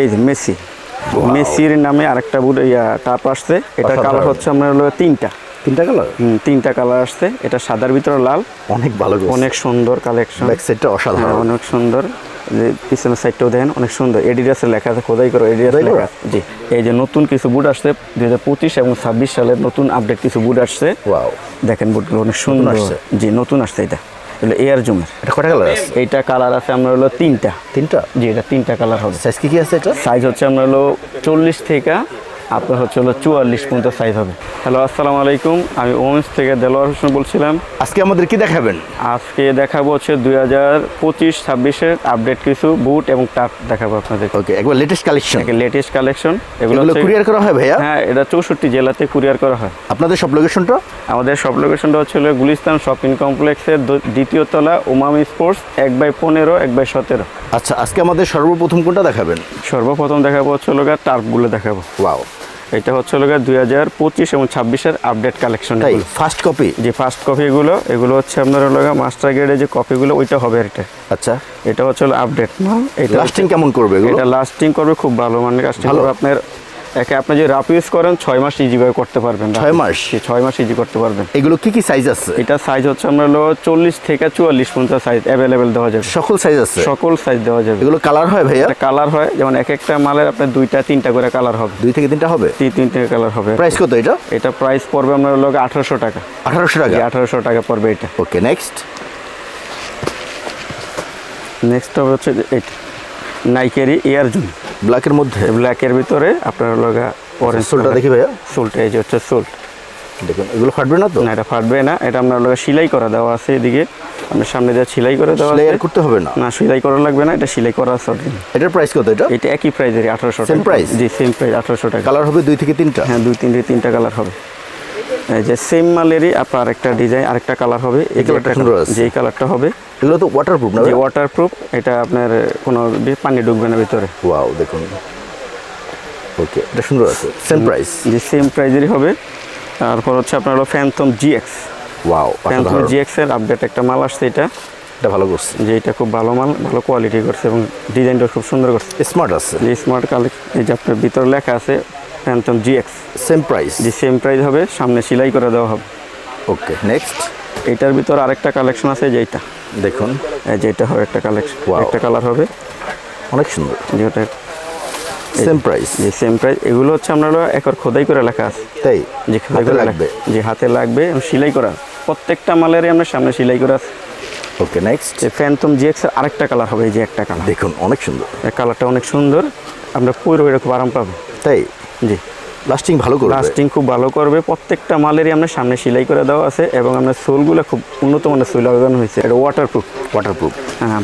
এই যে মেসি, মেসির নামে আরেকটা বুট টাপ আসছে। এটা কালার হচ্ছে আপনার হলো তিনটা কালার, তিনটা কালার আসছে। এটা সাদার ভিতরে লাল, অনেক ভালো, অনেক সুন্দর কালেকশন। ব্যাক সাইডটা অসাধারণ, অনেক সুন্দর। পিছনের সাইডটাও দেখেন অনেক সুন্দর, এডিডাসের লেখা আছে, খোদাই করে এডিডাস লেখা আছে। জি, এই যে নতুন কিছু বুট আসছে 2025 এবং 26 সালের নতুন আপডেট কিছু বুট আসছে। ওয়াও, দেখেন বুটগুলো অনেক সুন্দর আসছে। জি, নতুন আসছে। এটা হলো এয়ার জুমের। এটা কয়টা কালার আছে? এইটা কালার আছে আমরা হলো তিনটা। জি, এটা তিনটা কালার হবে। সাইজ কি আছে? এটা সাইজ হচ্ছে আমরা হলো 40 থেকে আপনার হচ্ছে হলো 44 পর্যন্ত সাইজ হবে। হ্যালো, আসসালামু আলাইকুম। আমি ওমেন্স থেকে দেলোয়ার হোসেন বলছিলাম। আজকে আমাদের কি দেখাবেন? আজকে দেখাবো হচ্ছে 2025-26-এর আপডেট কিছু বুট এবং টাপ দেখাবো আপনাদের। ওকে, একবার লেটেস্ট কালেকশন। Latest collection. এগুলো কুরিয়ার করা হয় ভাইয়া? হ্যাঁ, এটা 64 জেলাতে কুরিয়ার করা হয়। আপনাদের সব লোকেশনটা? আমাদের সব লোকেশনটা হচ্ছে গুলিস্তান শপিং কমপ্লেক্সের দ্বিতীয় তলা, উমামি স্পোর্টস 1/15 1/17। আচ্ছা, আজকে আমাদের সর্বপ্রথম কোনটা দেখাবেন? সর্বপ্রথম দেখাবো হচ্ছে টার্পগুলো দেখাবো। ওয়াও, এটা হচ্ছে 2025 এবং 26-এর আপডেট কালেকশন। First copy? জি, ফার্স্ট কপি। এগুলো হচ্ছে আপনার মাস্টার গ্রেডের যে কপিগুলো ওইটা হবে। এটা আচ্ছা, এটা হচ্ছে আপডেট মাল। এটা লাস্টিং কেমন করবে? এটা লাস্টিং করবে খুব ভালো, মানে লাস্টিং করবে আপনার আপনি যে রাফ ইউজ করেন 6 মাস ইজি ভাবে করতে পারবেন। 6 মাস? 6 মাস ইজি করতে পারবেন। এগুলো কি কি সাইজ আছে? এটা সাইজ হচ্ছে আমরা 40 থেকে 44 পর্যন্ত সাইজ अवेलेबल দেওয়া যাবে। সকল সাইজ আছে? সকল সাইজ দেওয়া যাবে। এগুলো কালার হয় ভাইয়া? কালার হয়, যেমন এক একটা মালের আপনার 2টা 3টা করে কালার হবে। 2 থেকে 3টা হবে? 3 থেকে কালার হবে। প্রাইস কত এটা? এটা প্রাইস পড়বে আমরা 1800 টাকা। 1800 টাকা? 1800 টাকা পড়বে এটা। ওকে, নেক্সট হবে হচ্ছে এটা নাইকেরই এয়ার জুম, ব্ল্যাকের মধ্যে, ব্ল্যাকের ভিতরে আপনার অরেঞ্জ। সোলটা দেখি ভাইয়া। সোলটা এই যে হচ্ছে সোল, দেখুন। এগুলো ফাটবে না তো? না, এটা ফাটবে না। এটা আপনার সেলাই করা দেওয়া আছে। এদিকে আপনার সামনে দিয়ে সেলাই করে দেওয়া আছে। সেলাই করতে হবে না? না, সেলাই করা লাগবে না, এটা সেলাই করা আছে। এটার প্রাইস কত? এটা একই প্রাইসেরই 1800 টাকা। Same price? জি, সেম প্রাইস 1800 টাকা। কালার হবে 2 থেকে 3টা? হ্যাঁ, 2 থেকে 3টা কালার হবে। এই যে সেম মালেরই আপনার আরেকটা ডিজাইন, আরেকটা কালার হবে। এই কালারটা সুন্দর আছে। যে কালারটা হবে। এগুলো তো ওয়াটারপ্রুফ না? জি, ওয়াটারপ্রুফ। এটা আপনার কোনো পানি ঢুকবে না ভিতরে। ওয়াও, দেখুন। ওকে, এটা সুন্দর আছে। Same price? জি, সেম প্রাইসেরই হবে। তারপর হচ্ছে আপনার Phantom GX. Wow, Phantom GX এর আপডেট একটা মাল আসছে। এটা ভালো করছে। যে এটা খুব ভালো মাল, ভালো কোয়ালিটি করছে এবং ডিজাইনটা খুব সুন্দর করছে। স্মার্ট আছে? জি, স্মার্ট কালেকশন। এই যে আপনার ভিতরে লেখা আছে ফ্যান্টম জিএক্স। Same price? জি, সেম প্রাইস হবে। সামনে সেলাই করে দেওয়া হবে। Okay, next. এটার ভিতর আরেকটা কালেকশন আছে, যেটা দেখুন। যেটা হবে একটা কালেকশন, একটা কালার হবে, অনেক সুন্দর। যেটা সেম প্রাইস? জি, সেম প্রাইস। এগুলো হচ্ছে আমরা একবার খোদাই করে লেখা আছে। তাই? যে খোদাই করে লাগবে? যে হাতে লাগবে, সেলাই করা। প্রত্যেকটা মালেরই আমরা সামনে সেলাই করা আছে। ওকে, নেক্সট। ফ্যান্টম জিএক্স এর আরেকটা কালার হবে। এই যে একটা কালার দেখুন, অনেক সুন্দর। এই কালারটা অনেক সুন্দর, আমরা পুরো এটা খুব আরাম পাবো। তাই? জি, লাস্টিং ভালো করবে? লাস্টিং খুব ভালো করবে। প্রত্যেকটা মালেরই আমরা সামনে সেলাই করে দেওয়া আছে এবং আমরা সোলগুলো খুব উন্নত মানের সোল লাগানো হয়েছে। এটা ওয়াটারপ্রুফ। হ্যাঁ।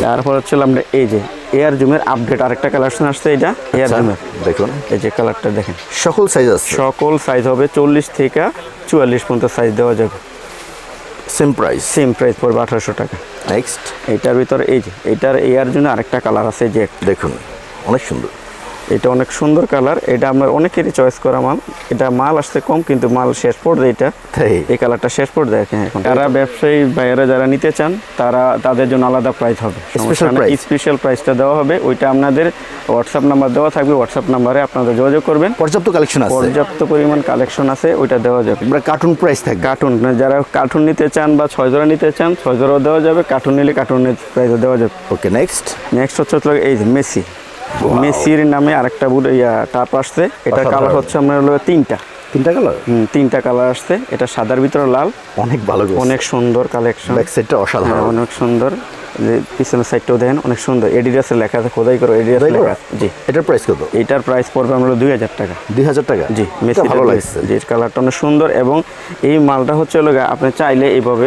তারপর হচ্ছে আমরা এই যে এয়ার জুমের আপডেট আরেকটা কালেকশন আসছে। এটা এয়ার জুমের, দেখুন। এই যে কালারটা দেখেন। সকল সাইজ আছে? সকল সাইজ হবে। 40 থেকে 44 পর্যন্ত সাইজ দেওয়া যাবে। Same price? সেম প্রাইস পড়বে 1800 টাকা। নেক্সট। এটার ভিতরে এই যে এটার এয়ার জন্য আরেকটা কালার আছে। যে দেখুন, অনেক সুন্দর। এটা অনেক সুন্দর কালার। এটা আমার অনেকেরই চয়েস করা মাল। এটা মাল আসছে কম, কিন্তু মাল শেষ পড়বে। এটা এই কালারটা শেষ পড়বে। এখন যারা ব্যবসায়ী ভাইয়েরা যারা নিতে চান, তাদের জন্য আলাদা প্রাইস হবে। স্পেশাল প্রাইসটা দেওয়া হবে। ওইটা আপনাদের হোয়াটসঅ্যাপ নাম্বার দেওয়া থাকবে। হোয়াটসঅ্যাপ নাম্বারে আপনারা যোগাযোগ করবেন। পর্যাপ্ত কালেকশন আছে? পর্যাপ্ত পরিমাণ কালেকশন আছে, ওইটা দেওয়া যাবে। কার্টুন প্রাইস থাকবে? কার্টুন যারা কার্টুন নিতে চান বা 6 জোড়া নিতে চান, 6 জোড়াও দেওয়া যাবে। কার্টুন নিলে কার্টুনের প্রাইসও দেওয়া যাবে। ওকে, নেক্সট হচ্ছে এই যে মেসি, মেসির নামে আরেকটা বুট টাপ আসছে। এটা কালার হচ্ছে আপনার তিনটা কালার। 3টা কালার আসছে। এটা সাদার ভিতরে লাল, অনেক ভালো, অনেক সুন্দর কালেকশন। ব্যাক সাইডটা অসাধারণ, অনেক সুন্দর। যে পিছনের সাইডটাও দেখেন অনেক সুন্দর, এডিডাসের লেখা আছে, খোদাই করে এডিডাস লেখা আছে। জি, এটার প্রাইস কত? এটার প্রাইস পড়বে আমরা 2000 টাকা। 2000 টাকা? জি, মেসি ভালো লাগছে। যে কালারটা অনেক সুন্দর এবং এই মালটা হচ্ছে আপনি চাইলে এইভাবে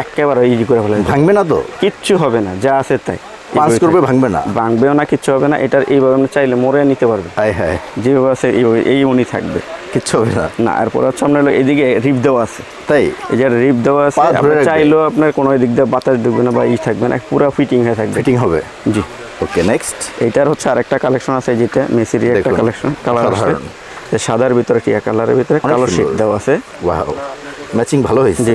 একেবারে ইজি করে ফেলেন। ভাঙবে না তো? কিচ্ছু হবে না, যা আছে তাই। পাঁচ করবে, ভাঙবে না? ভাঙবেও না, কিচ্ছু হবে না। এটার এইভাবে আমরা চাইলে মোড়ে নিতে পারবে। হ্যাঁ, যেভাবে আছে এই উনি থাকবে, কিচ্ছু হবে না। না, এরপর হচ্ছে আপনার এদিকে রিপ দেওয়া আছে। তাই? এই যে রিপ দেওয়া আছে, আপনি চাইলেও আপনার কোনো দিক দিয়ে বাতাস ঢুকবে না বা থাকবে না, পুরো ফিটিং হয়ে থাকবে। ফিটিং হবে? জি। ওকে, নেক্সট। এটার হচ্ছে আরেকটা কালেকশন আছে, যেটা মেসির একটা কালেকশন। কালার আছে সাদার ভিতরে, টিয়া কালারের ভিতরে কালো শেড দেওয়া আছে। ওয়াও, ম্যাচিং ভালো হয়েছে। জি,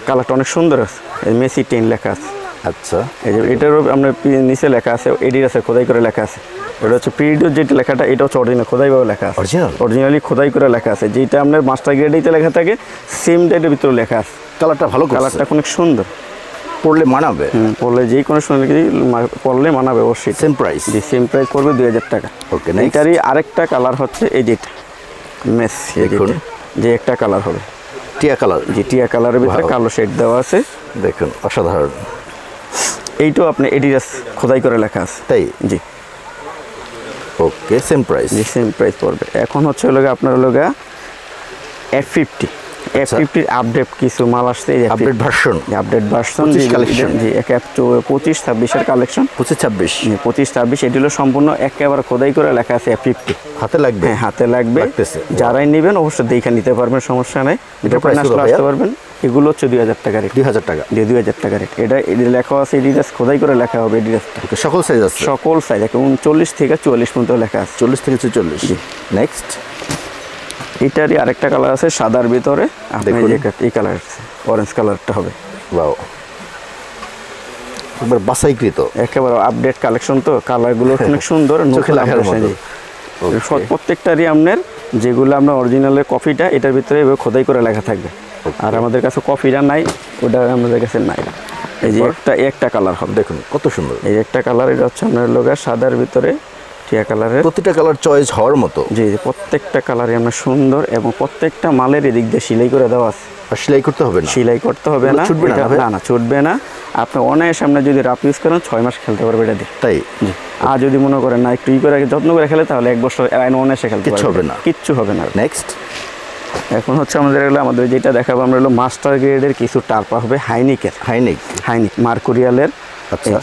কালারটা অনেক সুন্দর আছে। মেসি 10 লেখা আছে। আচ্ছা, এই যে এটারও আপনার নিচে লেখা আছে এডিডাসের খোদাই করে লেখা আছে। এটা হচ্ছে পিরিয়ড যেটা লেখাটা এটা হচ্ছে অরিজিনাল খোদাইভাবে লেখা আছে, অরিজিনালি খোদাই করে লেখা আছে। যেটা আপনার মাস্টার গ্রেডেতে লেখা থাকে সেম ডেটের ভিতরে লেখা আছে। কালারটা ভালো, কালারটা অনেক সুন্দর, পড়লে মানাবে। পড়লে যে কোনো সুন্দর পড়লে মানাবে অবশ্যই। সেম প্রাইস, জি সেম প্রাইস পড়বে 2000 টাকা। ওকে, এটারই আরেকটা কালার হচ্ছে এই যেটা মেস, দেখুন যে একটা কালার হবে টিয়া কালার। জি টিয়া কালারের ভিতরে কালো শেড দেওয়া আছে, দেখুন অসাধারণ। এইটাও আপনি এডিডাস খোদাই করে লেখা আছে, তাই? জি ওকে, সেম প্রাইস, জি সেম প্রাইস পড়বে। এখন হচ্ছে আপনার F50 F50 আপডেট কিছু মাল আসছে, এই আপডেট ভার্সন, কালেকশন, জি 25-26 এর কালেকশন, 25-26 এটি হলো সম্পূর্ণ একেবারে খোদাই করে লেখা আছে F50। হাতে লাগবে? হ্যাঁ হাতে লাগবে। যারাই নেবেন অবশ্যই দেখে নিতে পারবেন, সমস্যা নাই। এটা প্রাইস আসতে পারবেন। এগুলো হচ্ছে 2000 টাকা রেট। 2000 টাকা, 2000 টাকা রেট। এটা লেখা আছে এডিডাস খোদাই করে লেখা হবে এডিডাস। সকল সাইজ আছে? সকল সাইজ, 39 থেকে 44 পর্যন্ত লেখা আছে। 40 থেকে 44। নেক্সট এটারই আরেকটা কালার আছে সাদার ভিতরে, আপনি এই কালার অরেঞ্জ কালারটা হবে। ওয়াও, একবার বাছাইকৃত, একেবারে আপডেট কালেকশন। তো কালারগুলো অনেক সুন্দর, চোখে লাগার মতো। প্রত্যেকটারই আপনার যেগুলো আপনার অরিজিনালের কপিটা এটার ভিতরে খোদাই করে লেখা থাকবে। আর আমাদের কাছে কপিটা নাই, ওটা আমাদের কাছে নাই। এই যে একটা কালার হবে, দেখুন কত সুন্দর। এই একটা কালার, এটা হচ্ছে আপনার সাদার ভিতরে টিয়া কালারের। প্রতিটা কালার চয়েস হওয়ার মতো। জি প্রত্যেকটা কালারই আপনার সুন্দর, এবং প্রত্যেকটা মালের এদিক দিয়ে সেলাই করে দেওয়া আছে। সেলাই করতে হবে না? সেলাই করতে হবে না, ছুটবে না, না ছুটবে না। আপনি অনায়াসে সামনে যদি রাফ ইউজ করেন 6 মাস খেলতে পারবে এটা দিয়ে। তাই? জি। আর যদি মনে করেন না একটু করে যত্ন করে খেলে তাহলে 1 বছর অনায়াসে খেলতে কিচ্ছু হবে না, কিচ্ছু হবে না। নেক্সট এখন হচ্ছে আমাদের যেটা দেখাবো আমরা মাস্টার গ্রেডের কিছু টার্পা হবে হাইনিক মার্কুরিয়ালের। আচ্ছা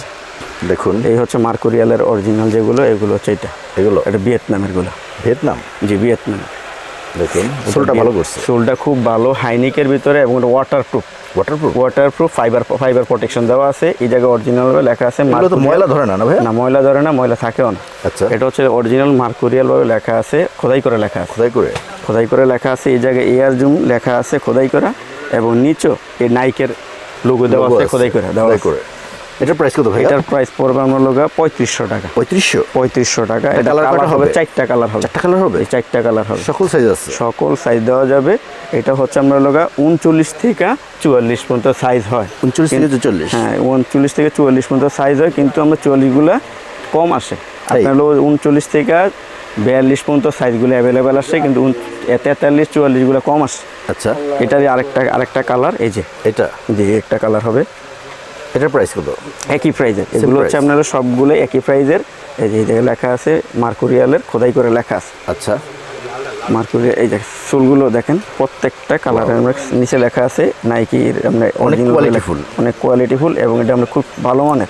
দেখুন, এই হচ্ছে মার্কুরিয়ালের অরিজিনাল যেগুলো, এগুলো হচ্ছে এটা ভিয়েতনামের গুলো। ভিয়েতনাম? জি ভিয়েতনাম। দেখুন সোলটা ভালো করছে, সোলটা খুব ভালো, হাইনিকের ভিতরে, এবং ওয়াটারপ্রুফ ফাইবার প্রোটেকশন দেওয়া আছে। এই জায়গায় অরিজিনাল লেখা আছে। ময়লা ধরে না ভাই? না ময়লা ধরে না, ময়লা থাকেও না। আচ্ছা, এটা হচ্ছে অরিজিনাল মার্কুরিয়াল ভাবে লেখা আছে, খোদাই করে লেখা আছে। খোদাই করে লেখা আছে। এই জায়গায় এয়ার জুম লেখা আছে খোদাই করা, এবং নিচে এই নাইকের লোগো দেওয়া আছে খোদাই করে দেওয়া আছে। এটার প্রাইস কত ভাই? এটার প্রাইস পড়বে আমরা 3500 টাকা। 3500 টাকা। এটা কালার হবে 4টা কালার হবে। 4টা কালার হবে? 4টা কালার হবে। সকল সাইজ আছে? সকল সাইজ দেওয়া যাবে। এটা হচ্ছে আমরা 39 থেকে 44 পর্যন্ত সাইজ হয়। 39 থেকে 44? হ্যাঁ 39 থেকে 44 পর্যন্ত সাইজ হয়, কিন্তু আমরা 44 গুলা কম আসে। আপনার 39 থেকে 42 পর্যন্ত সাইজগুলো অ্যাভেলেবেল আসে, কিন্তু 43 44 গুলো কম আসে। আচ্ছা, এটারই আরেকটা কালার, এই যে এটা, জি একটা কালার হবে। এটার প্রাইস কত? একই প্রাইজের। এগুলো হচ্ছে আপনারা সবগুলো একই প্রাইজের। এই যে জায়গায় লেখা আছে মার্কুরিয়ালের খোদাই করে লেখা আছে। আচ্ছা, মার্কুরিয়াল। এই যে চুলগুলো দেখেন, প্রত্যেকটা কালারের নিচে লেখা আছে নাইকির। আমরা অনেক কোয়ালিটিফুল, এবং এটা আমরা খুব ভালো মানের,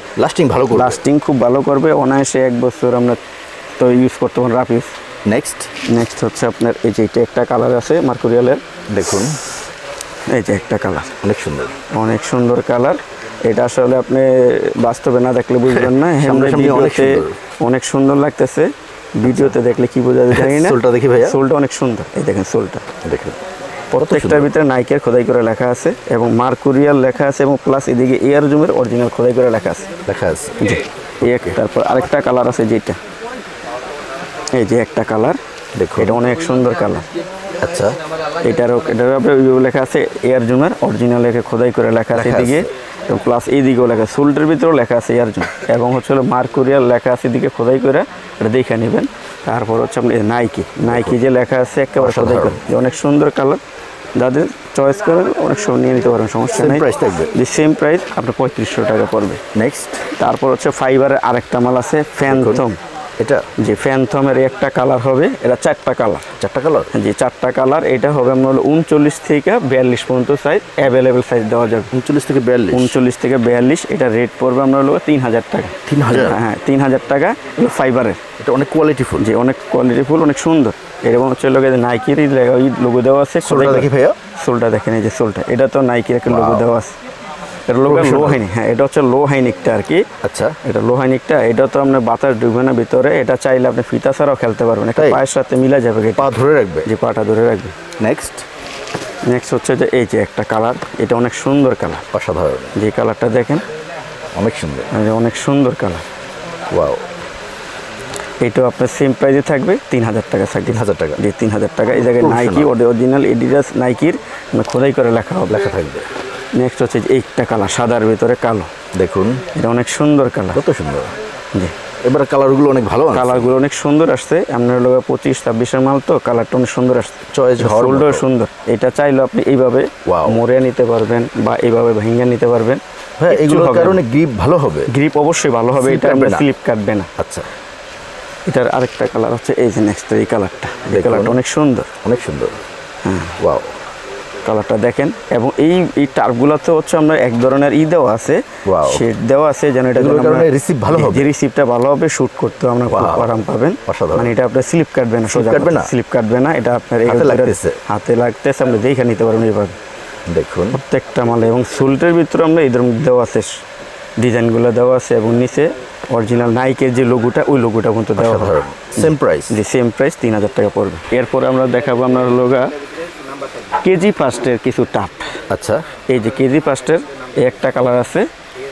লাস্টিং খুব ভালো করবে। অনায়াসে 1 বছর আমরা তো ইউজ করতে পারেন, রাফ ইউজ। নেক্সট হচ্ছে আপনার এই যে এটা একটা কালার আছে মার্কুরিয়ালের, দেখুন এই যে একটা কালার, অনেক সুন্দর কালার। এটা আসলে আপনি বাস্তবে না দেখলে বুঝবেন না, অনেক সুন্দর লাগতেছে। ভিডিওতে দেখলে কি বোঝা যায় জানি না। সোলটা দেখি ভাইয়া, সোলটা অনেক সুন্দর। এই দেখেন সোলটা, দেখেন প্রত্যেকটার ভিতরে নাইকের খোদাই করে লেখা আছে, এবং মার্কুরিয়াল লেখা আছে, এবং প্লাস এদিকে এয়ার জুমের অরিজিনাল খোদাই করে লেখা আছে। জি। তারপর আরেকটা কালার আছে যেটা, এই যে একটা কালার, দেখো এটা অনেক সুন্দর কালার। আচ্ছা, এটারও লেখা আছে এয়ার জুমের অরিজিনাল খোদাই করে লেখা আছে এদিকে, এবং প্লাস এইদিকেও লেখা, সোল্ডের ভিতরেও লেখা আছে এয়ার জুম, এবং হচ্ছে মার্কুরিয়াল লেখা আছে এদিকে খোদাই করে, এটা দেখে নেবেন। তারপর হচ্ছে আপনি নাইকি যে লেখা আছে একেবারে খোদাই করে, অনেক সুন্দর কালার। যাদের চয়েস করেন অনেক সময় নিয়ে নিতে পারেন, সমস্যা নেই। যে সেম প্রাইস আপনার 3500 টাকা পড়বে। নেক্সট, তারপর হচ্ছে ফাইবারের আরেকটা মাল আছে ফ্যানথম। এটা যে ফ্যানথমের একটা কালার হবে, এটা 4টা কালার। জি 4টা কালার। এটা হবে আমরা 39 থেকে 42 পর্যন্ত সাইজ অ্যাভেলেবেল সাইজ দেওয়া যাবে। 39 থেকে 42। এটা রেট পড়বে আমরা 3000 টাকা। 3000? হ্যাঁ 3000 টাকা। এটা ফাইবারের, এটা অনেক কোয়ালিটিফুল। জি অনেক কোয়ালিটিফুল, অনেক সুন্দর। এরকম হচ্ছে নাইকির লোগো দেওয়া আছে। সোলটা দেখেন, এই যে সোলটা, এটা তো নাইকির একটা লোগো দেওয়া আছে। এটা লো হাইনিক। হ্যাঁ এটা হচ্ছে লো হাইনিকটা আর কি। আচ্ছা, এটা লো হাইনিকটা। এটা তো আপনার বাতাস ঢুকবে না ভিতরে, এটা চাইলে আপনি ফিতা ছাড়াও খেলতে পারবেন। এটা পায়ের সাথে মিলা যাবে, পা ধরে রাখবে। জি পাটা ধরে রাখবে। নেক্সট হচ্ছে যে এই যে একটা কালার, এটা অনেক সুন্দর কালার, অসাধারণ। যে কালারটা দেখেন, অনেক সুন্দর, অনেক সুন্দর কালার। ওয়াও, এইটাও আপনার সেম প্রাইসে থাকবে 3000 টাকা থাকবে। 3000 টাকা, জি 3000 টাকা। এই জায়গায় নাইকি অরিজিনাল এডিডাস নাইকির খোদাই করে লেখা থাকবে। নেক্সট হচ্ছে এইটা কালার, সাদার ভিতরে কালো, দেখুন এটা অনেক সুন্দর কালার, কত সুন্দর। জি এবার কালারগুলো অনেক ভালো, কালারগুলো অনেক সুন্দর আসছে। আপনার লোক 25-26 মাল তো কালারটা অনেক সুন্দর আসছে, চয়েস হোল্ডার সুন্দর। এটা চাইলে আপনি এইভাবে মোড়ে নিতে পারবেন বা এইভাবে ভেঙে নিতে পারবেন। হ্যাঁ, এগুলোর কারণে গ্রিপ ভালো হবে, গ্রিপ অবশ্যই ভালো হবে, এটা স্লিপ কাটবে না। আচ্ছা, এটার আরেকটা কালার হচ্ছে এই যে নেক্সট এই কালারটা, এই কালারটা অনেক সুন্দর, অনেক সুন্দর। হ্যাঁ, ওয়াও, কালারটা দেখেন। এবং এই টার্পগুলোতে হচ্ছে আমরা এক ধরনের দেওয়া আছে, শেড দেওয়া আছে, যেন এটা রিসিভ ভালো হবে, যে রিসিভটা ভালো হবে, শুট করতেও আমরা খুব আরাম পাবেন। মানে এটা আপনার স্লিপ কাটবে না, সোজা কাটবে না, স্লিপ কাটবে না। এটা আপনার হাতে লাগতেছে, আপনি দেখে নিতে পারবেন এইভাবে। দেখুন প্রত্যেকটা মালে। এবং সোলটার ভিতরে আমরা এদের দেওয়া আছে, ডিজাইনগুলো দেওয়া আছে, এবং নিচে অরিজিনাল নাইকের যে লোগোটা, ওই লোগোটা পর্যন্ত দেওয়া হবে। সেম প্রাইস, জি সেম প্রাইস, 3000 টাকা পড়বে। এরপরে আমরা দেখাবো আপনার লোগা কেজি ফার্স্টের কিছু টাপ। আচ্ছা, এই যে কেজি ফার্স্টের একটা কালার আছে,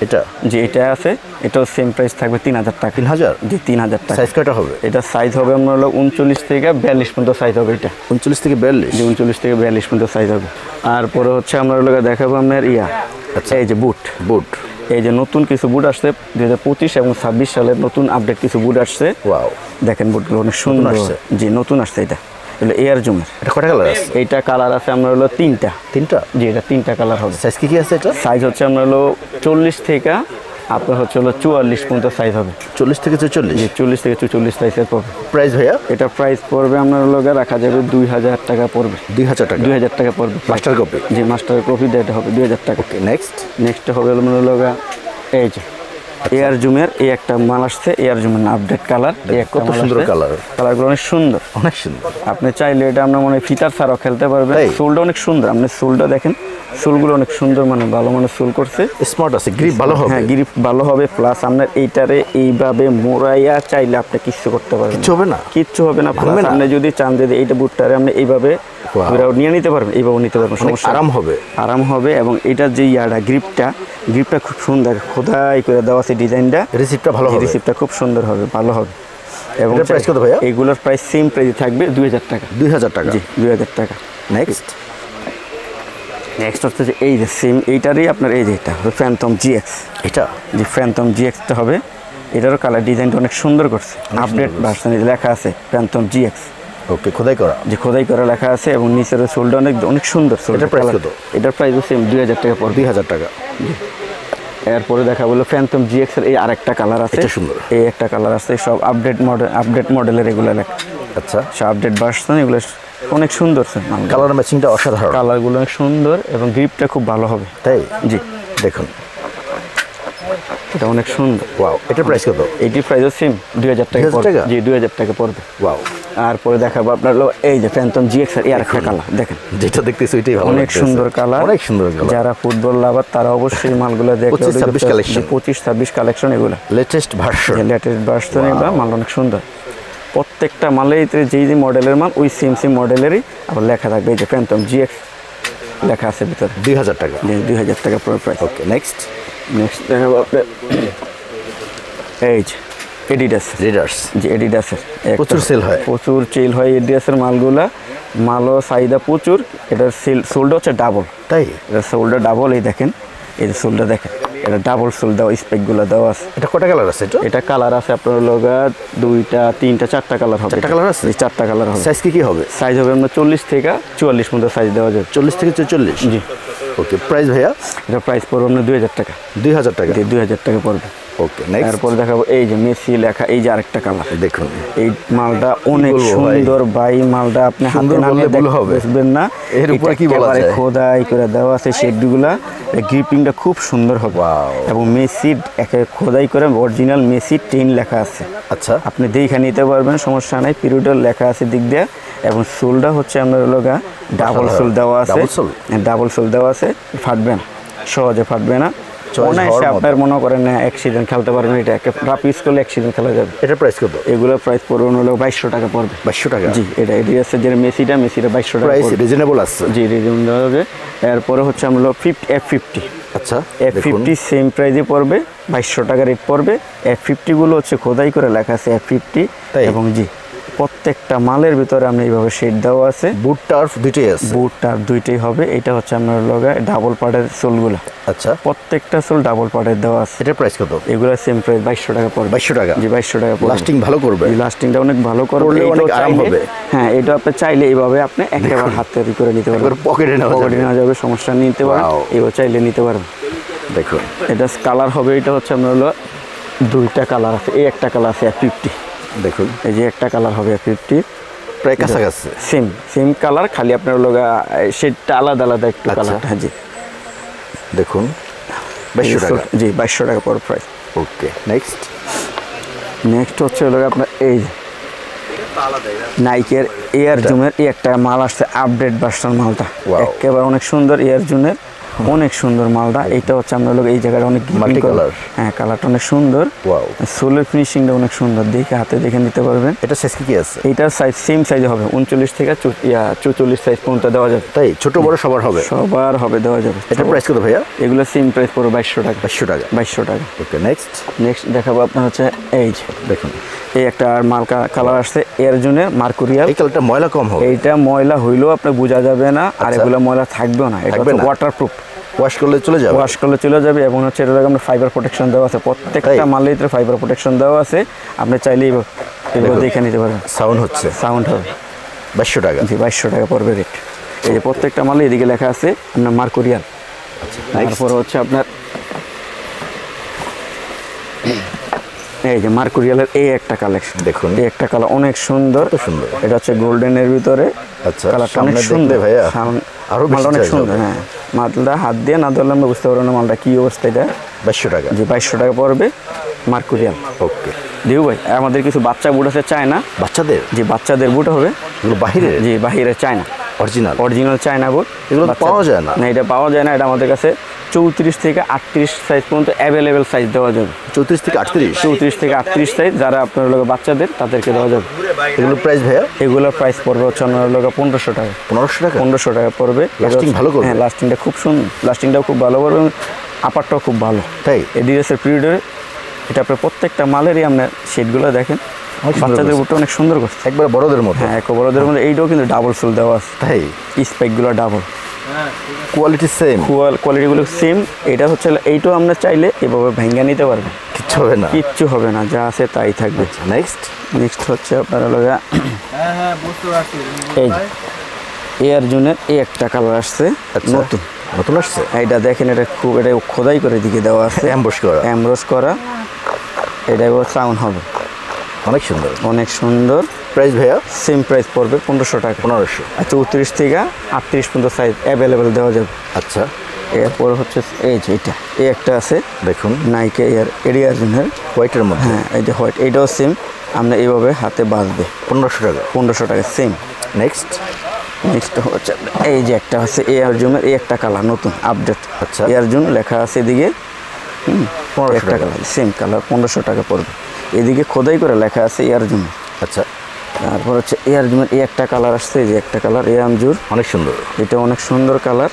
এটা যে এটা আছে, এটাও সেম প্রাইস থাকবে 3000 টাকা। 3000? জি 3000 টাকা। সাইজ কয়টা হবে? এটা সাইজ হবে আপনার 39 থেকে 42 পর্যন্ত সাইজ হবে। এটা 39 থেকে 42? জি 39 থেকে 42 পর্যন্ত সাইজ হবে। আর পরে হচ্ছে আমরা দেখাবো আপনার আচ্ছা, এই যে বুট। এই যে নতুন কিছু বুট আসছে 2025 এবং 26 সালের নতুন আপডেট কিছু বুট আসছে। ওয়াও, দেখেন বুটগুলো অনেক সুন্দর আসছে। জি নতুন আসছে। এটা হলো এয়ার জুমের। এটা কয়টা কালার আছে? এইটা কালার আছে আমরা তিনটা। জি এটা 3টা কালার হবে। সাইজ কি আছে? এটা সাইজ হচ্ছে আমরা 40 থেকে আপনার হচ্ছে 44 পর্যন্ত সাইজ হবে। 40 থেকে 44? জি 40 থেকে 44 সাইজের পড়বে। প্রাইস ভাইয়া? এটা প্রাইস পড়বে আপনার রাখা যাবে 2000 টাকা পড়বে। 2000 টাকা? 2000 টাকা পড়বে মাস্টার কপি। জি মাস্টার কপি এটা হবে 2000 টাকা। ওকে, নেক্সট হবে আপনার এই যে এয়ার জুমের এই একটা মাল আসছে, এয়ার জুমের আপডেট কালার। কত সুন্দর কালার, কালারগুলো অনেক সুন্দর, অনেক সুন্দর। আপনি চাইলে এটা আপনার মনে ফিতার ছাড়াও খেলতে পারবেন। সোলটা অনেক সুন্দর, আপনি সোলটা দেখেন, সোলগুলো অনেক সুন্দর, মানে ভালো মানে সোল করছে, স্মার্ট আছে, গ্রিপ ভালো হবে। হ্যাঁ গ্রিপ ভালো হবে। প্লাস আপনার এইটারে এইভাবে মোড়াইয়া চাইলে আপনি কিচ্ছু করতে পারবেন, কিচ্ছু হবে না, কিচ্ছু হবে না। প্লাস আপনি যদি চান যে এইটা বুটটারে আপনি এইভাবে নিয়ে নিতে পারবেন, এইভাবে নিতে পারবেন, সমস্যা আরাম হবে। এবং এটার যে গ্রিপটা খুব সুন্দর খোদাই করে দেওয়া আছে, ডিজাইনটা, রিসিপ্টটা ভালো হবে, রিসিপ্টটা খুব সুন্দর হবে, ভালো হবে। এবং প্রাইস কত ভাইয়া? এইগুলোর প্রাইস সেম প্রাইস থাকবে 2000 টাকা। 2000 টাকা? জি 2000 টাকা। নেক্সট হচ্ছে যে এই যে সেম এইটারই আপনার এই যে এটা ফ্যান্টম জিএক্স। এটা যে ফ্যান্টম জিএক্সটা হবে, এটারও কালার ডিজাইনটা অনেক সুন্দর করছে, আপডেট ভার্সনে লেখা আছে ফ্যান্টম জিএক্স। ওকে, খোদাই করা? যে খোদাই করা লেখা আছে, এবং নিচের সোলটা অনেক সুন্দর। এটার প্রাইস কত? এটার প্রাইস সেম 2000 টাকা পড়বে। 2000 টাকা। এরপরে দেখা বললো ফ্যান্টম জিএক্স এর এই আরেকটা কালার আছে, এটা সুন্দর, এই একটা কালার আছে, সব আপডেট মডেলের এগুলো লেখা। আচ্ছা, সব আপডেট ভার্সন, এগুলো অনেক সুন্দর। কালার ম্যাচিংটা অসাধারণ, কালারগুলো অনেক সুন্দর, এবং গ্রিপটা খুব ভালো হবে। তাই? জি দেখুন এটা অনেক সুন্দর। ওয়াও, এটার প্রাইস কত? এইটির প্রাইসও সেম 2000 টাকা পড়বে। জি 2000 টাকা পড়বে। ওয়াও। আর পরে দেখাবো আপনার এই যে ফ্যান্টম জিএক্স এর আরেকটা কালার, দেখেন যেটা দেখতেছি ওইটাই ভালো, অনেক সুন্দর কালার, অনেক সুন্দর কালার। যারা ফুটবল লাভার তারা অবশ্যই মালগুলো দেখে। 25-26 কালেকশন, 25-26 কালেকশন, এগুলো লেটেস্ট ভার্সন, এগুলো মাল অনেক সুন্দর। প্রত্যেকটা মালে যেই যে মডেলের মাল ওই সেম মডেলেরই আবার লেখা থাকবে, এই যে ফ্যান্টম জিএক্স লেখা আছে ভিতরে। 2000 টাকা? 2000 টাকা প্রাইস। ওকে, নেক্সট দেখাবো আপনার এই যে এডিডাস। যে এডিডাসের প্রচুর সেল হয়, এডিডাসের মালও চাহিদা প্রচুর। এটার সোলটা হচ্ছে ডাবল। তাই? এটার সোলটা ডাবল। এই দেখেন, এই যে সোলটা দেখেন, এটা ডাবল সোল দেওয়া, স্পেকগুলো দেওয়া আছে। এটা কয়টা কালার আছে? এটা কালার আছে আপনার 2টা 3টা 4টা কালার হবে। 4টা কালার আছে? 4টা কালার হবে। সাইজ কি হবে? সাইজ হবে আপনার 40 থেকে 44 পর্যন্ত সাইজ দেওয়া যাবে। 40 থেকে 44? জি। ওকে, প্রাইস ভাইয়া? এটা প্রাইস পড়বে আপনার 2000 টাকা। 2000 টাকা? 2000 টাকা পড়বে। ওকে, নেক্সট তারপরে দেখাবো এই যে মেসি লেখা, এই যে আরেকটা কালার। দেখুন এই মালটা অনেক সুন্দর ভাই, মালটা আপনি হাতে নামিয়ে দেখবেন না, এর উপরে কি বলা যায়, খোদাই করে দেওয়া আছে শেডগুলা, গ্রিপিংটা খুব সুন্দর হবে। এবং মেসি খোদাই করে অরিজিনাল মেসি 10 লেখা আছে। আচ্ছা, আপনি দেখে নিতে পারবেন, সমস্যা নাই, পিরিয়ডের লেখা আছে দিক দিয়ে। এবং সোলটা হচ্ছে আপনার ডাবল সোল দেওয়া আছে, ডাবল সোল দেওয়া আছে, ফাটবে না, সহজে ফাটবে না। আপনার মনে করেন না এক সিজন খেলতে পারবেন, এটা রাফ ইউজ করলে এক সিজন খেলা যাবে। এটার প্রাইস কত? এগুলোর প্রাইস পড়বে 2200 টাকা পড়বে। 2200 টাকা? জি। এটা আছে যে মেসিটা 2200 টাকা। প্রাইস রিজনেবল আছে? জি রিজনেবল হবে। এরপরে হচ্ছে আমরা F50 আচ্ছা, F50 সেম প্রাইসে পড়বে, 2200 টাকা রেট পড়বে। F50 গুলো হচ্ছে খোদাই করে লেখা আছে F50 এবং জি প্রত্যেকটা মালের ভিতরে আমরা এইভাবে শেড দেওয়া আছে। বুট টার্ফ দুইটাই আছে, বুট টার্ফ দুইটাই হবে। এটা হচ্ছে আপনার লগা ডাবল পার্টের সোলগুলো। আচ্ছা, প্রত্যেকটা সোল ডাবল পার্টের দেওয়া আছে। এটার প্রাইস কত? এগুলো সেম প্রাইস 2200 টাকা পড়বে। 2200 টাকা? জি 2200 টাকা পড়বে। লাস্টিং ভালো করবে? জি লাস্টিংটা অনেক ভালো করবে, অনেক আরাম হবে। হ্যাঁ, এটা আপনি চাইলে এইভাবে আপনি একেবারে হাত তৈরি করে নিতে পারবেন, পকেটে নেওয়া যাবে, সমস্যা নিতে পারেন, এবার চাইলে নিতে পারবেন। দেখুন এটা কালার হবে, এটা হচ্ছে আপনার হলো দুইটা কালার আছে। এই একটা কালার আছে F50, দেখুন এই যে একটা কালার হবে F50, প্রায় কাছাকাছি সেম কালার, খালি আপনার হলো শেডটা আলাদা আলাদা একটু কালারটা। জি দেখুন 2200 টাকা? জি 2200 টাকা পর প্রাইস। ওকে, নেক্সট হচ্ছে হলো আপনার এই নাইকের এয়ার জুমের এই একটা মাল আসছে, আপডেট ভার্সন মালটা একেবারে অনেক সুন্দর। এয়ার জুমের অনেক সুন্দর মালটা। এটা হচ্ছে আপনার লোক এই জায়গাটা অনেক মাল্টি কালার, হ্যাঁ কালারটা অনেক সুন্দর। সোলের ফিনিশিংটা অনেক সুন্দর, দেখে হাতে দেখে নিতে পারবেন। এটা সাইজ কি আছে? এটার সাইজ সেম সাইজ হবে, 39 থেকে 44 সাইজ পর্যন্ত দেওয়া যাবে। তাই ছোট বড় সবার হবে? সবার হবে, দেওয়া যাবে। এটা প্রাইস কত ভাইয়া? এগুলো সেম প্রাইস পড়বে 2200 টাকা। 2200 টাকা। ওকে, নেক্সট দেখাবো আপনার হচ্ছে এই যে দেখুন এই একটা মাল কালার আসছে এয়ার জুনের মার্কুরিয়াল। এই কালারটা ময়লা কম হবে? এইটা ময়লা হইলেও আপনার বোঝা যাবে না, আর এগুলো ময়লা থাকবেও না। এটা ওয়াটারপ্রুফ, ওয়াশ করলে চলে যাবে এবং হচ্ছে এটা আমরা ফাইবার প্রোটেকশন দেওয়া আছে। প্রত্যেকটা মালের ভিতরে ফাইবার প্রোটেকশন দেওয়া আছে, আপনি চাইলেই এগুলো দেখে নিতে পারবেন। সাউন্ড হবে 2200 টাকা? জি 2200 টাকা পড়বে রেট। এই যে প্রত্যেকটা মালে এদিকে লেখা আছে আপনার মার্কুরিয়াল। তারপর হচ্ছে আপনার এই যে মার্কুরিয়ালের এই একটা কালেকশন, দেখুন এই একটা কালার অনেক সুন্দর। এটা হচ্ছে গোল্ডেনের ভিতরে। আচ্ছা, কালারটা অনেক সুন্দর ভাইয়া, আরো মালটা অনেক সুন্দর। হ্যাঁ, মালটা হাত দিয়ে না ধরলে আমরা বুঝতে পারবো না মালটা কি অবস্থা। এটা 2200 টাকা? জি 2200 টাকা পড়বে মার্কুরিয়াল। ওকে দিউ ভাই, আমাদের কিছু বাচ্চা বুট আছে চায়না, বাচ্চাদের? জি বাচ্চাদের বুট হবে। এগুলো বাহিরে? জি বাহিরে চায়না, অরিজিনাল চায়না বুট। এগুলো পাওয়া যায় না? না, এটা পাওয়া যায় না। এটা আমাদের কাছে 34 থেকে 38 সাইজ পর্যন্ত অ্যাভেলেবেল সাইজ দেওয়া যাবে। 34 থেকে 38? 34 থেকে 38 সাইজ যারা আপনার লোক বাচ্চাদের তাদেরকে দেওয়া যাবে। এগুলোর প্রাইস ভাইয়া? এগুলোর প্রাইস পড়বে হচ্ছে আপনার লোক 1500 টাকা। 1500 টাকা পড়বে। লাস্টিং ভালো করবে? হ্যাঁ, লাস্টিংটা খুব সুন্দর, লাস্টিংটাও খুব ভালো করবে, আপারটাও খুব ভালো। তাই এডিডাসের পিরিয়ডে এটা আপনার প্রত্যেকটা মালেরই আপনার শেডগুলো দেখেন, বাচ্চাদের বুটটা অনেক সুন্দর করছে, একবার বড়দের মতো। হ্যাঁ, এক বড়দের মধ্যে। এইটাও কিন্তু ডাবল সোল দেওয়া আছে। তাই স্পাইকগুলো ডাবল, কোয়ালিটি সেম, কোয়ালিটিগুলো সেম। এটা হচ্ছে এইটাও আমরা চাইলে এভাবে ভেঙে নিতে পারবেন, কিচ্ছু হবে না, যা আছে তাই থাকবে। নেক্সট হচ্ছে আপনার এই এয়ার জুনের এই একটা কালার আসছে, নতুন আসছে। এইটা দেখেন, এটা খোদাই করে দিকে দেওয়া আছে, এমব্রস করা। এটা সাউন্ড হবে অনেক সুন্দর। প্রাইস ভাইয়া? সেম প্রাইস পড়বে 1500 টাকা। 1500? 34 থেকে 38 পর্যন্ত সাইজ অ্যাভেলেবেল দেওয়া যাবে। আচ্ছা, এরপর হচ্ছে এই যে এটা এই একটা আছে, দেখুন নাইকে এয়ার জুনের হোয়াইটের মধ্যে। হ্যাঁ, এই যে হোয়াইট, এইটাও সেম, আমরা এইভাবে হাতে বাঁধবে। 1500 টাকা? সেম। নেক্সট হচ্ছে এই যে একটা আছে এয়ার জুনের এই একটা কালার, নতুন আপডেট। আচ্ছা, এয়ার জুন লেখা আছে এদিকে, একটা কালার সেম কালার, 1500 টাকা পড়বে। এদিকে খোদাই করে লেখা আছে এয়ার জুন। আচ্ছা, তারপর হচ্ছে এয়ার জুমের এই একটা কালার আসছে, এই যে একটা কালার এয়ামজুর, অনেক সুন্দর। এটা অনেক সুন্দর কালার,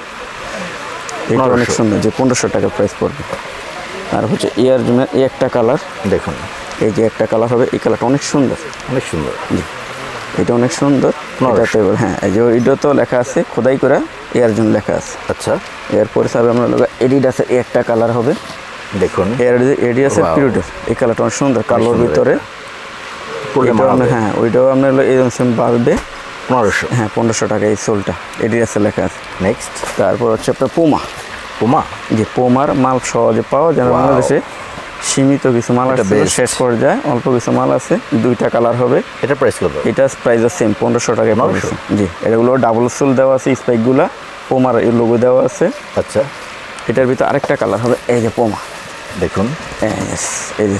এটা অনেক সুন্দর, যে 1500 টাকা প্রাইস পড়বে। আর হচ্ছে এয়ার জুমের এই একটা কালার, দেখুন এই যে একটা কালার হবে, এই কালারটা অনেক সুন্দর, জি এটা অনেক সুন্দর। হ্যাঁ, এই যে এটা তো লেখা আছে খোদাই করা এয়ার জুন লেখা আছে। আচ্ছা, এরপরে স্যার আমরা এডিডাসের এই একটা কালার হবে, দেখুন এডিডাসের পিরিয়ডের এই কালারটা অনেক সুন্দর, কালোর ভিতরে। হ্যাঁ, ওইটাও আপনার এরকম সেম বাড়বে 1500। হ্যাঁ, 1500 টাকা এই সোলটা, এডিডাসে লেখা আছে। নেক্সট, তারপর হচ্ছে আপনার পুমা, যে পুমার মাল সহজে পাওয়া যায় বাংলাদেশে, সীমিত কিছু মাল আছে, শেষ পর্যায়ে অল্প কিছু মাল আছে, দুইটা কালার হবে। এটা প্রাইস কত? এটা প্রাইস সেম 1500 টাকায় পাবে। জি, এগুলো ডাবল সোল দেওয়া আছে, স্পাইকগুলা পুমার এই লোগো দেওয়া আছে। আচ্ছা, এটার ভিতরে আরেকটা কালার হবে, এই যে পুমা, দেখুন এই যে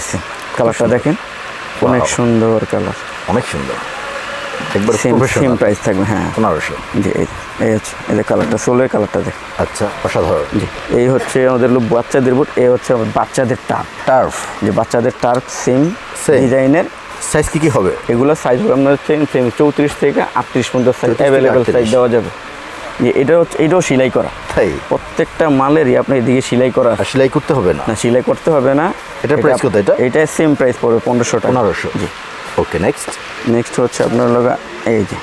কালারটা দেখেন, অনেক সুন্দর কালার, অনেক সুন্দর, একবার সেম প্রাইস থাকবে। হ্যাঁ, 1500। জি, এই হচ্ছে এই যে কালারটা, সোলের কালারটা দেখেন। আচ্ছা, অসাধারণ। জি, এই হচ্ছে আমাদের বাচ্চাদের বুট, এই হচ্ছে বাচ্চাদের টার্ফ, যে বাচ্চাদের টার্ফ সেম ডিজাইনের। সাইজ কি হবে? এগুলো সাইজ হবে আপনার সেম 34 থেকে 38 পর্যন্ত সাইজ অ্যাভেলেবেল সাইজ দেওয়া যাবে। যে এটাও সেলাই করা, তাই প্রত্যেকটা মালেরই আপনার এদিকে সেলাই করা। আর সেলাই করতে হবে না? না, সেলাই করতে হবে না। এটার প্রাইস কত? এটা সেম প্রাইস পড়বে 1500 টাকা। 1500। জি। ওকে, নেক্সট হচ্ছে আপনার লগা এই যে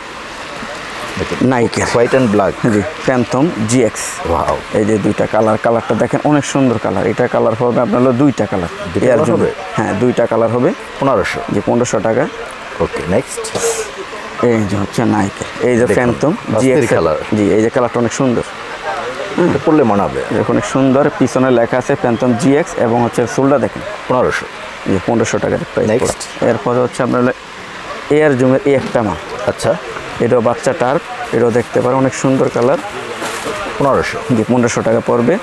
নাইকের হোয়াইট অ্যান্ড ব্ল্যাক। জি, ফ্যান্টম GX। ওয়াও, এই যে দুইটা কালারটা দেখেন অনেক সুন্দর কালার। এটা কালার হবে আপনার হলো দুইটা কালার। হবে? হ্যাঁ, দুইটা কালার হবে 1500। জি, 1500 টাকা। ওকে, নেক্সট এই যে হচ্ছে নাইকের এই যে ফ্যান্টম GX কালার। জি, এই যে কালারটা অনেক সুন্দর, এটা পরলে মানাবে। অনেক সুন্দর। পিছনে লেখা আছে ফ্যান্টম GX এবং হচ্ছে সোলটা দেখেন 1500। জি, 1500 টাকার প্রাইস। নেক্সট এরপরে হচ্ছে আপনার এয়ার জুমের এই একটা মাল। আচ্ছা, এটাও বাচ্চা টার্প, এটাও দেখতে পারেন অনেক সুন্দর কালার। 1500। জি, 1500 টাকা পড়বে।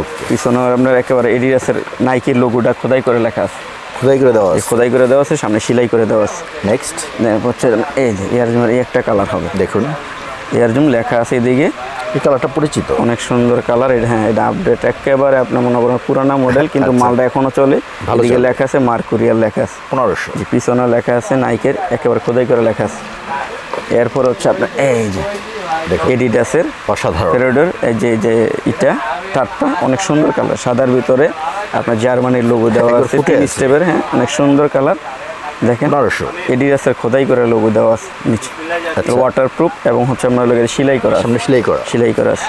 ওকে, পিছনে আপনার একেবারে এডিডাসের নাইকির লোগোটা খোদাই করে লেখা আছে। খোদাই করে দেওয়া আছে? খোদাই করে দেওয়া আছে, সামনে সেলাই করে দেওয়া আছে। নেক্সট হচ্ছে এই যে এয়ার জুমের এই একটা কালার হবে, দেখুন এয়ার জুম লেখা আছে এদিকে। এই কালারটা পরিচিত, অনেক সুন্দর কালার। হ্যাঁ, এটা আপডেট একেবারে আপনার মনে করেন পুরানা মডেল, কিন্তু মালটা এখনো চলে। এদিকে লেখা আছে মার্কুরিয়াল লেখা আছে 1500। যে পিছনে লেখা আছে নাইকের, একেবারে খোদাই করে লেখা আছে। এরপর হচ্ছে আপনার এই যে এডিডাসের অসাধারণ ফেরোডের এই যে ইটা টাটটা অনেক সুন্দর কালার, সাদার ভিতরে আপনার জার্মানির লোগো দেওয়া আছে 3 স্টেপের। হ্যাঁ, অনেক সুন্দর কালার দেখেন। 1500। এডিডাসের খোদাই করে লোগো দেওয়া আছে নিচে, ওয়াটারপ্রুফ এবং হচ্ছে আপনার লোকের সেলাই করা, সামনে সেলাই করা আছে।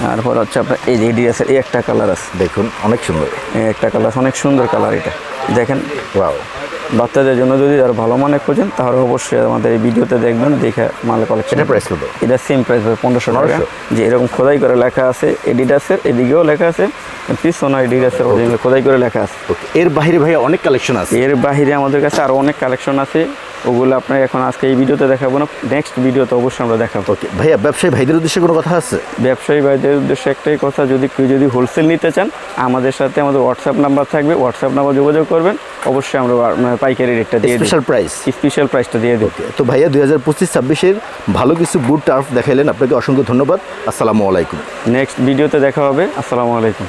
তারপর হচ্ছে আপনার এই যে এডিডাসের এই একটা কালার আছে, দেখুন অনেক সুন্দর। এই একটা কালার অনেক সুন্দর কালার, এটা দেখেন। ওয়াও, বাচ্চাদের জন্য যদি আর ভালো মানে খোঁজেন তাহলে অবশ্যই আমাদের এই ভিডিওতে দেখবেন, দেখে মাল কালেকশন। এটা প্রাইস কত? এটা সেম প্রাইস হবে 1500 টাকা। যে এরকম খোদাই করে লেখা আছে এডিডাসের, এদিকেও লেখা আছে, পিছনে এডিডাসের খোদাই করে লেখা আছে। এর বাইরে ভাইয়া অনেক কালেকশন আছে? এর বাইরে আমাদের কাছে আরও অনেক কালেকশন আছে, ওগুলো আপনার এখন আজকে এই ভিডিওতে দেখাবো না, নেক্সট ভিডিওতে অবশ্যই আমরা দেখাবো। ওকে ভাইয়া, ব্যবসায়ী ভাইদের উদ্দেশ্যে কোনো কথা আছে? ব্যবসায়ী ভাইদের উদ্দেশ্যে একটাই কথা, কেউ যদি হোলসেল নিতে চান আমাদের সাথে আমাদের হোয়াটসঅ্যাপ নাম্বার থাকবে, হোয়াটসঅ্যাপ নাম্বার যোগাযোগ করবেন, অবশ্যই আমরা পাইকারি রেটটা দিয়ে দিই, স্পেশাল প্রাইসটা দিয়ে দিই। তো ভাইয়া 2025-26-এর ভালো কিছু বুট টার্ফ দেখাইলেন, আপনাকে অসংখ্য ধন্যবাদ। আসসালামু আলাইকুম। নেক্সট ভিডিওতে দেখা হবে। আসসালামু আলাইকুম।